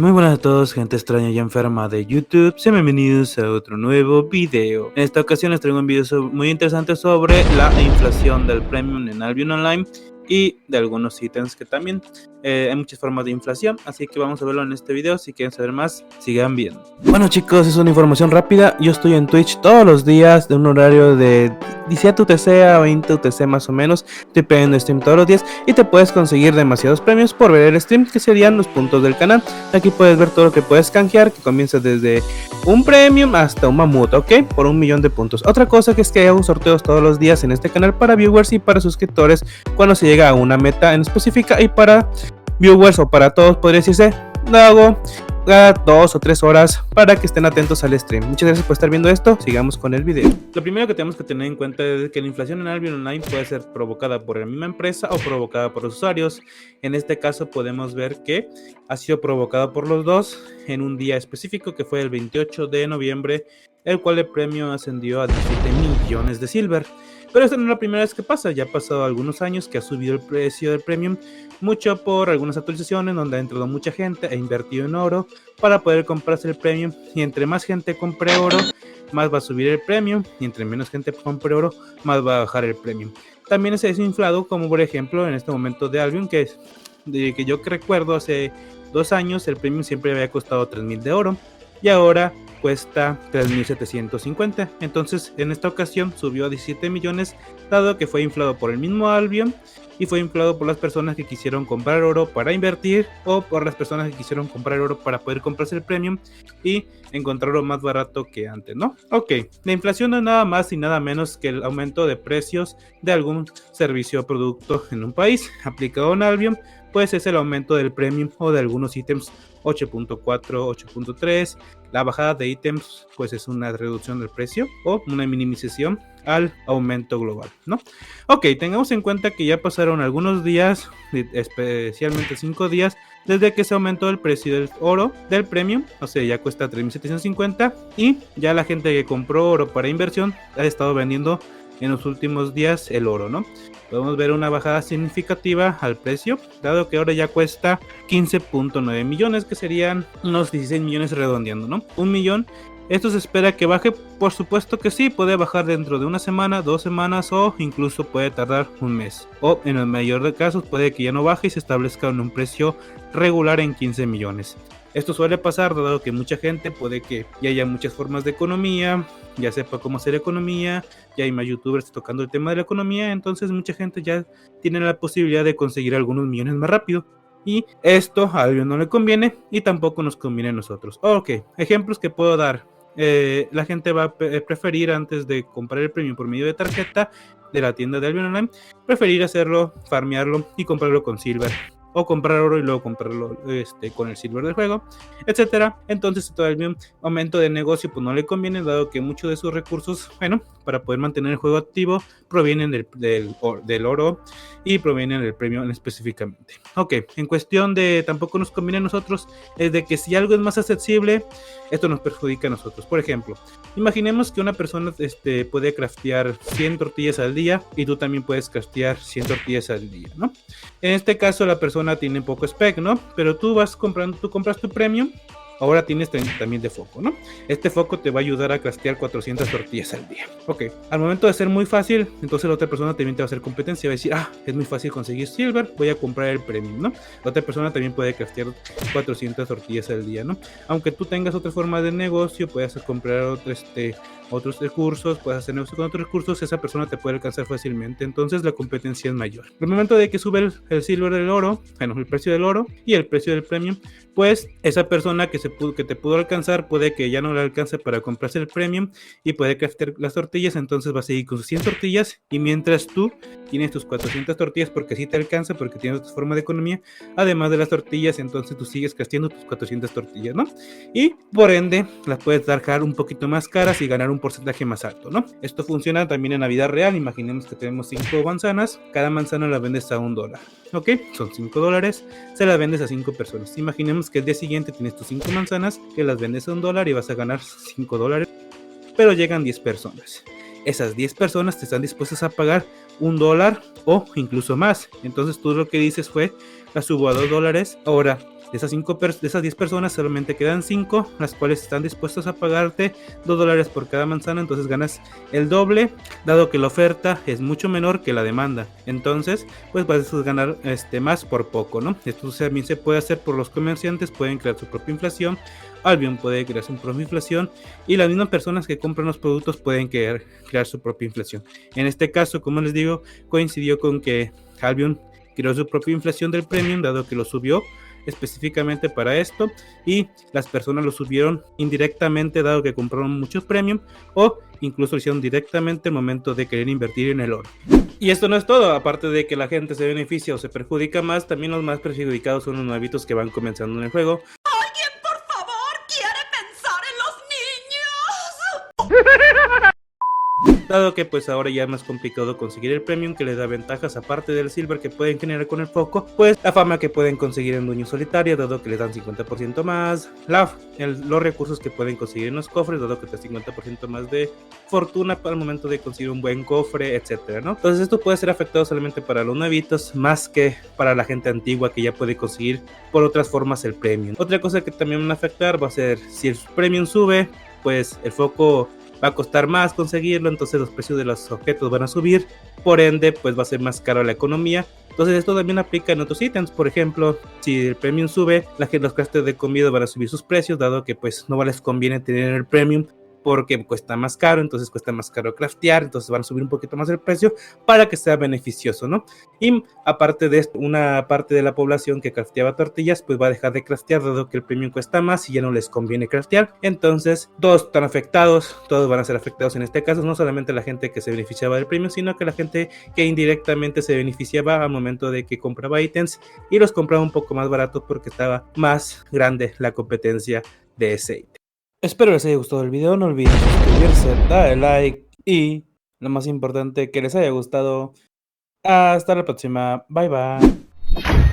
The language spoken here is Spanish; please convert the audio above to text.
Muy buenas a todos, gente extraña y enferma de YouTube. Sean bienvenidos a otro nuevo video. En esta ocasión les traigo un video muy interesante sobre la inflación del Premium en Albion Online y de algunos ítems que también hay muchas formas de inflación, así que vamos a verlo en este video. Si quieren saber más, sigan viendo. Bueno chicos, es una información rápida. Yo estoy en Twitch todos los días de un horario de 17 UTC a 20 UTC más o menos. Estoy pegando stream todos los días y te puedes conseguir demasiados premios por ver el stream, que serían los puntos del canal. Aquí puedes ver todo lo que puedes canjear, que comienza desde un premium hasta un mamut, ok, por 1.000.000 de puntos. Otra cosa que es que hago sorteos todos los días en este canal para viewers y para suscriptores cuando se llega a una meta en específica, y para viewers o para todos podría decirse, lo hago cada 2 o 3 horas para que estén atentos al stream. Muchas gracias por estar viendo esto, sigamos con el video. Lo primero que tenemos que tener en cuenta es que la inflación en Albion Online puede ser provocada por la misma empresa o provocada por los usuarios. En este caso podemos ver que ha sido provocada por los dos en un día específico, que fue el 28 de noviembre, el cual el premio ascendió a 17 millones de silver. Pero esta no es la primera vez que pasa, ya ha pasado algunos años que ha subido el precio del premium, mucho por algunas actualizaciones donde ha entrado mucha gente e invertido en oro para poder comprarse el premium, y entre más gente compre oro, más va a subir el premium, y entre menos gente compre oro, más va a bajar el premium. También se ha desinflado, como por ejemplo en este momento de Albion, que yo recuerdo hace 2 años el premium siempre había costado 3.000 de oro y ahora cuesta 3.750. Entonces en esta ocasión subió a 17 millones, dado que fue inflado por el mismo Albion y fue inflado por las personas que quisieron comprar oro para invertir, o por las personas que quisieron comprar oro para poder comprarse el premium y encontrarlo más barato que antes, ¿no? Ok, la inflación no es nada más y nada menos que el aumento de precios de algún servicio o producto en un país. Aplicado en Albion, pues es el aumento del premium o de algunos ítems 8.4, 8.3. La bajada de ítems pues es una reducción del precio o una minimización al aumento global, ¿no? Ok, tengamos en cuenta que ya pasaron algunos días, especialmente 5 días, desde que se aumentó el precio del oro del premium, o sea, ya cuesta 3.750, y ya la gente que compró oro para inversión ha estado vendiendo en los últimos días el oro, ¿no? Podemos ver una bajada significativa al precio, dado que ahora ya cuesta 15.9 millones, que serían unos 16 millones redondeando, ¿no? 1 millón. Esto se espera que baje, por supuesto que sí, puede bajar dentro de una semana, 2 semanas, o incluso puede tardar un mes. O en el mayor de casos puede que ya no baje y se establezca en un precio regular en 15 millones. Esto suele pasar dado que mucha gente puede que ya haya muchas formas de economía, ya sepa cómo hacer economía, ya hay más youtubers tocando el tema de la economía, entonces mucha gente ya tiene la posibilidad de conseguir algunos millones más rápido. Y esto a Albion no le conviene y tampoco nos conviene a nosotros. Ok, ejemplos que puedo dar. La gente va a preferir, antes de comprar el premium por medio de tarjeta de la tienda de Albion Online, preferir hacerlo, farmearlo y comprarlo con silver, o comprar oro y luego comprarlo con el silver del juego, etcétera. Entonces todo el aumento de negocio pues no le conviene, dado que muchos de sus recursos, bueno, para poder mantener el juego activo, provienen del oro y provienen del premium específicamente. Ok, en cuestión de tampoco nos conviene a nosotros, es de que si algo es más accesible, esto nos perjudica a nosotros. Por ejemplo, imaginemos que una persona puede craftear 100 tortillas al día y tú también puedes craftear 100 tortillas al día, ¿no? En este caso la persona tiene poco spec, ¿no? Pero tú compras tu premium. Ahora tienes también de foco, ¿no? Este foco te va a ayudar a craftear 400 tortillas al día. Ok, al momento de ser muy fácil, entonces la otra persona también te va a hacer competencia. Va a decir, es muy fácil conseguir silver, voy a comprar el premium, ¿no? La otra persona también puede craftear 400 tortillas al día, ¿no? Aunque tú tengas otra forma de negocio, puedes comprar otros recursos, puedes hacer negocio con otros recursos, esa persona te puede alcanzar fácilmente, entonces la competencia es mayor. Al momento de que sube el silver del oro, bueno, el precio del oro y el precio del premium, pues esa persona que te pudo alcanzar puede que ya no le alcance para comprarse el premium y puede craftear las tortillas, entonces va a seguir con sus 100 tortillas, y mientras tú tienes tus 400 tortillas porque así te alcanza, porque tienes otra forma de economía, además de las tortillas, entonces tú sigues crafteando tus 400 tortillas, ¿no? Y por ende las puedes dejar un poquito más caras y ganar un porcentaje más alto, ¿no? Esto funciona también en la vida real. Imaginemos que tenemos 5 manzanas, cada manzana la vendes a $1, ¿ok? Son $5, se las vendes a 5 personas. Imaginemos que el día siguiente tienes tus 5 manzanas que las vendes a $1 y vas a ganar $5, pero llegan 10 personas. Esas 10 personas te están dispuestas a pagar $1 o incluso más. Entonces tú lo que dices fue, la subo a $2. Ahora, De esas 10 personas solamente quedan 5, las cuales están dispuestas a pagarte $2 por cada manzana, entonces ganas el doble, dado que la oferta es mucho menor que la demanda. Entonces, pues vas a ganar más por poco, ¿no? Esto también se puede hacer por los comerciantes, pueden crear su propia inflación. Albion puede crear su propia inflación y las mismas personas que compran los productos pueden crear su propia inflación. En este caso, como les digo, coincidió con que Albion creó su propia inflación del premium, dado que lo subió específicamente para esto, y las personas lo subieron indirectamente dado que compraron muchos premium, o incluso lo hicieron directamente al momento de querer invertir en el oro. Y esto no es todo, aparte de que la gente se beneficia o se perjudica más, también los más perjudicados son los nuevitos que van comenzando en el juego. ¿Alguien, por favor, quiere pensar en los niños? Dado que pues ahora ya es más complicado conseguir el premium, que les da ventajas aparte del silver que pueden generar con el foco, pues la fama que pueden conseguir en Dueño Solitario, dado que les dan 50% más, los recursos que pueden conseguir en los cofres, dado que te da 50% más de fortuna para el momento de conseguir un buen cofre, etcétera, ¿no? Entonces esto puede ser afectado solamente para los nuevitos, más que para la gente antigua que ya puede conseguir por otras formas el premium. Otra cosa que también van a afectar va a ser si el premium sube, pues el foco va a costar más conseguirlo, entonces los precios de los objetos van a subir, por ende pues va a ser más caro la economía. Entonces esto también aplica en otros ítems, por ejemplo, si el premium sube, los crafts de comida van a subir sus precios, dado que pues no les conviene tener el premium porque cuesta más caro, entonces cuesta más caro craftear, entonces van a subir un poquito más el precio para que sea beneficioso, ¿no? Y aparte de esto, una parte de la población que crafteaba tortillas, pues va a dejar de craftear, dado que el premium cuesta más y ya no les conviene craftear. Entonces, todos están afectados, todos van a ser afectados en este caso, no solamente la gente que se beneficiaba del premium, sino que la gente que indirectamente se beneficiaba al momento de que compraba ítems y los compraba un poco más baratos porque estaba más grande la competencia de ese ítem. Espero les haya gustado el video, no olviden suscribirse, darle like y lo más importante, que les haya gustado. Hasta la próxima, bye bye.